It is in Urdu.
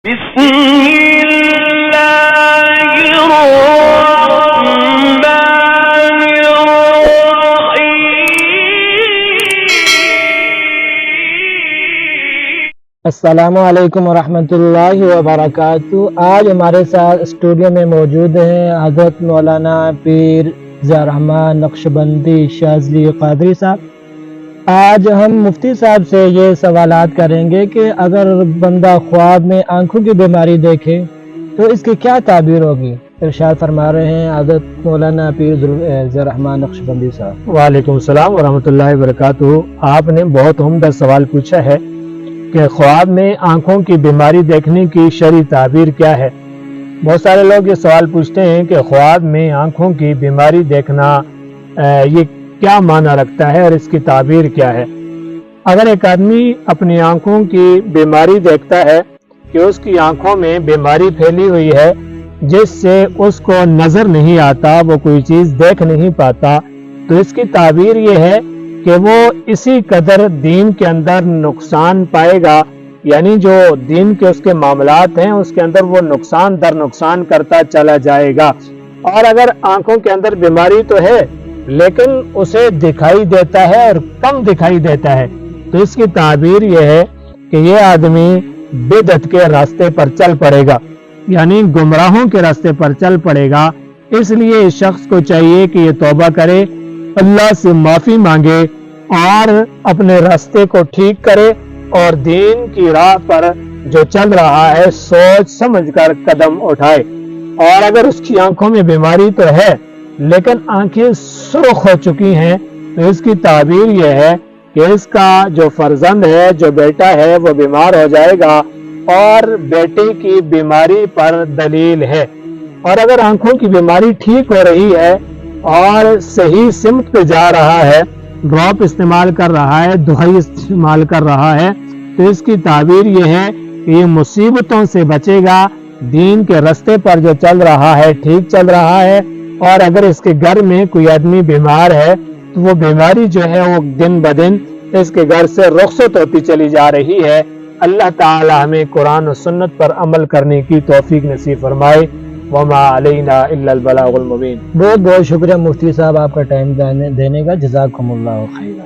بسم اللہ الرحمن الرحیم۔ السلام علیکم ورحمۃ اللہ وبرکاتہ۔ آج ہمارے ساتھ اسٹوڈیو میں موجود ہیں حضرت مولانا پیر ضیاء الرحمان نقشبندی شاذلی قادری صاحب۔ آج ہم مفتی صاحب سے یہ سوالات کریں گے کہ اگر بندہ خواب میں آنکھوں کی بیماری دیکھے تو اس کی کیا تعبیر ہوگی؟ ارشاد فرما رہے ہیں حضرت مولانا پیر ضیاء الرحمان نقشبندی صاحب۔ وعلیکم السلام ورحمۃ اللہ وبرکاتہ۔ آپ نے بہت عمدہ سوال پوچھا ہے کہ خواب میں آنکھوں کی بیماری دیکھنے کی شرعی تعبیر کیا ہے۔ بہت سارے لوگ یہ سوال پوچھتے ہیں کہ خواب میں آنکھوں کی بیماری دیکھنا یہ کیا معنی رکھتا ہے اور اس کی تعبیر کیا ہے۔ اگر ایک آدمی اپنی آنکھوں کی بیماری دیکھتا ہے کہ اس کی آنکھوں میں بیماری پھیلی ہوئی ہے جس سے اس کو نظر نہیں آتا، وہ کوئی چیز دیکھ نہیں پاتا، تو اس کی تعبیر یہ ہے کہ وہ اسی قدر دین کے اندر نقصان پائے گا، یعنی جو دین کے اس کے معاملات ہیں اس کے اندر وہ نقصان در نقصان کرتا چلا جائے گا۔ اور اگر آنکھوں کے اندر بیماری تو ہے لیکن اسے دکھائی دیتا ہے اور کم دکھائی دیتا ہے، تو اس کی تعبیر یہ ہے کہ یہ آدمی بدعت کے راستے پر چل پڑے گا، یعنی گمراہوں کے راستے پر چل پڑے گا۔ اس لیے اس شخص کو چاہیے کہ یہ توبہ کرے، اللہ سے معافی مانگے اور اپنے راستے کو ٹھیک کرے اور دین کی راہ پر جو چل رہا ہے سوچ سمجھ کر قدم اٹھائے۔ اور اگر اس کی آنکھوں میں بیماری تو ہے لیکن آنکھیں سرخ ہو چکی ہیں تو اس کی تعبیر یہ ہے کہ اس کا جو فرزند ہے، جو بیٹا ہے، وہ بیمار ہو جائے گا اور بیٹے کی بیماری پر دلیل ہے۔ اور اگر آنکھوں کی بیماری ٹھیک ہو رہی ہے اور صحیح سمت پہ جا رہا ہے، ڈراپ استعمال کر رہا ہے، دوائی استعمال کر رہا ہے، تو اس کی تعبیر یہ ہے کہ یہ مصیبتوں سے بچے گا، دین کے راستے پر جو چل رہا ہے ٹھیک چل رہا ہے۔ اور اگر اس کے گھر میں کوئی آدمی بیمار ہے تو وہ بیماری جو ہے وہ دن بدن اس کے گھر سے رخصت ہوتی چلی جا رہی ہے۔ اللہ تعالی ہمیں قرآن و سنت پر عمل کرنے کی توفیق نصیب فرمائے۔ وما علینا الا البلاغ المبین۔ بہت بہت شکریہ مفتی صاحب آپ کا ٹائم دینے کا، جزاکم اللہ خیرا۔